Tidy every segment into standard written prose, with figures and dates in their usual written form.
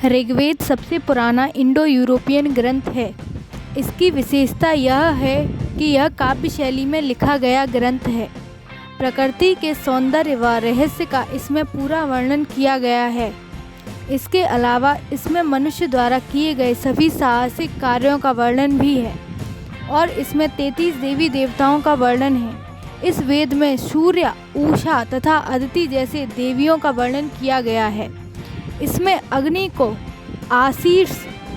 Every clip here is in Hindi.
ऋग्वेद सबसे पुराना इंडो यूरोपियन ग्रंथ है। इसकी विशेषता यह है कि यह काव्य शैली में लिखा गया ग्रंथ है। प्रकृति के सौंदर्य व रहस्य का इसमें पूरा वर्णन किया गया है। इसके अलावा इसमें मनुष्य द्वारा किए गए सभी साहसिक कार्यों का वर्णन भी है और इसमें 33 देवी देवताओं का वर्णन है। इस वेद में सूर्य, उषा तथा अदिति जैसे देवियों का वर्णन किया गया है। इसमें अग्नि को आशीर्ष,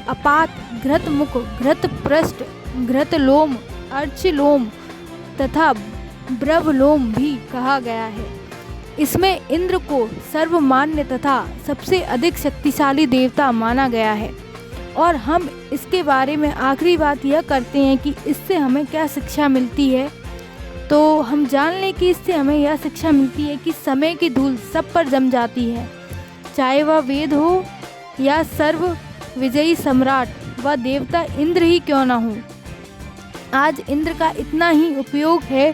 अपात, घृतमुख, घृतपृष्ठ, घृतलोम, अर्चलोम तथा ब्रवलोम भी कहा गया है। इसमें इंद्र को सर्वमान्य तथा सबसे अधिक शक्तिशाली देवता माना गया है। और हम इसके बारे में आखिरी बात यह करते हैं कि इससे हमें क्या शिक्षा मिलती है। तो हम जान लें कि इससे हमें यह शिक्षा मिलती है कि समय की धूल सब पर जम जाती है, चाहे वह वेद हो या सर्व विजयी सम्राट व देवता इंद्र ही क्यों न हो। आज इंद्र का इतना ही उपयोग है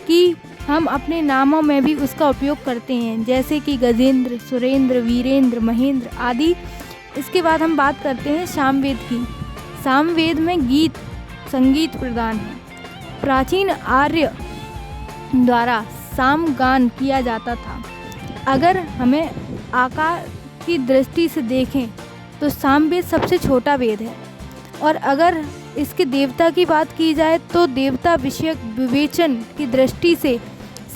कि हम अपने नामों में भी उसका उपयोग करते हैं, जैसे कि गजेंद्र, सुरेंद्र, वीरेंद्र, महेंद्र आदि। इसके बाद हम बात करते हैं सामवेद की। सामवेद में गीत संगीत प्रधान है। प्राचीन आर्य द्वारा सामगान किया जाता था। अगर हमें आकार की दृष्टि से देखें तो सामवेद सबसे छोटा वेद है और अगर इसके देवता की बात की जाए तो देवता विषयक विवेचन की दृष्टि से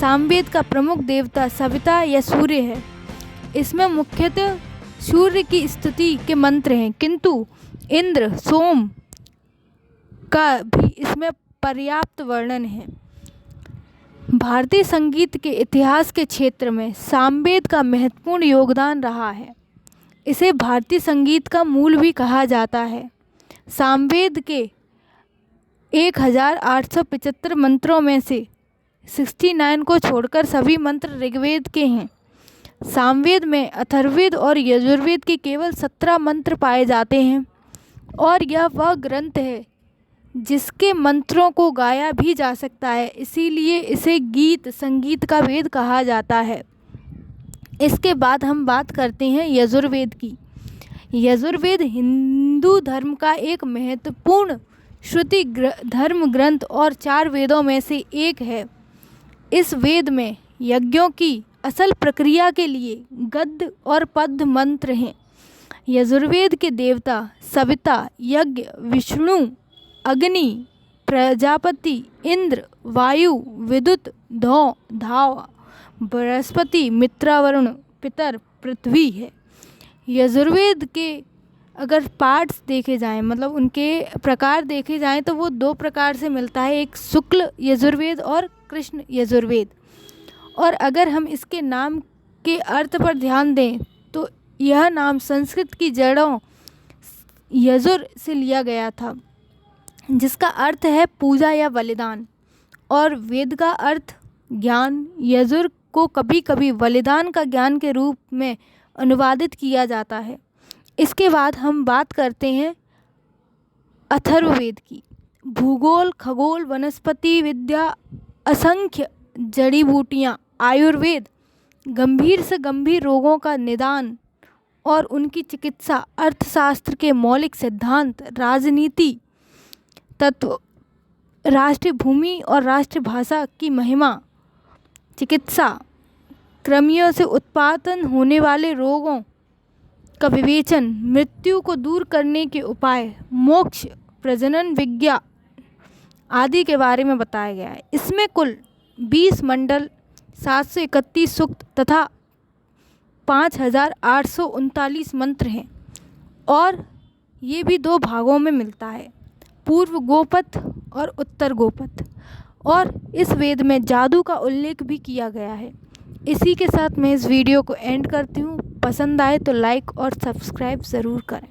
सामवेद का प्रमुख देवता सविता या सूर्य है। इसमें मुख्यतः सूर्य की स्तुति के मंत्र हैं, किंतु इंद्र, सोम का भी इसमें पर्याप्त वर्णन है। भारतीय संगीत के इतिहास के क्षेत्र में सामवेद का महत्वपूर्ण योगदान रहा है। इसे भारतीय संगीत का मूल भी कहा जाता है। सामवेद के 1875 मंत्रों में से 69 को छोड़कर सभी मंत्र ऋग्वेद के हैं। सामवेद में अथर्ववेद और यजुर्वेद के केवल 17 मंत्र पाए जाते हैं और यह वह ग्रंथ है जिसके मंत्रों को गाया भी जा सकता है, इसीलिए इसे गीत संगीत का वेद कहा जाता है। इसके बाद हम बात करते हैं यजुर्वेद की। यजुर्वेद हिंदू धर्म का एक महत्वपूर्ण श्रुति धर्म ग्रंथ और 4 वेदों में से एक है। इस वेद में यज्ञों की असल प्रक्रिया के लिए गद्य और पद्य मंत्र हैं। यजुर्वेद के देवता सविता, यज्ञ, विष्णु, अग्नि, प्रजापति, इंद्र, वायु, विद्युत, धौ, धाव, बृहस्पति, मित्रावरुण, पितर, पृथ्वी है। यजुर्वेद के अगर पार्ट्स देखे जाएं, मतलब उनके प्रकार देखे जाएं, तो वो 2 प्रकार से मिलता है, एक शुक्ल यजुर्वेद और कृष्ण यजुर्वेद। और अगर हम इसके नाम के अर्थ पर ध्यान दें तो यह नाम संस्कृत की जड़ों यजुर से लिया गया था, जिसका अर्थ है पूजा या बलिदान, और वेद का अर्थ ज्ञान। यजुर को कभी कभी बलिदान का ज्ञान के रूप में अनुवादित किया जाता है। इसके बाद हम बात करते हैं अथर्ववेद की। भूगोल, खगोल, वनस्पति विद्या, असंख्य जड़ी बूटियाँ, आयुर्वेद, गंभीर से गंभीर रोगों का निदान और उनकी चिकित्सा, अर्थशास्त्र के मौलिक सिद्धांत, राजनीति तत्व, राष्ट्रीय भूमि और राष्ट्रभाषा की महिमा, चिकित्सा, कृमियों से उत्पादन होने वाले रोगों का विवेचन, मृत्यु को दूर करने के उपाय, मोक्ष, प्रजनन विज्ञान आदि के बारे में बताया गया है। इसमें कुल 20 मंडल, 731 सूक्त तथा 5839 मंत्र हैं और ये भी 2 भागों में मिलता है, पूर्व गोपथ और उत्तर गोपथ। और इस वेद में जादू का उल्लेख भी किया गया है। इसी के साथ मैं इस वीडियो को एंड करती हूँ। पसंद आए तो लाइक और सब्सक्राइब ज़रूर करें।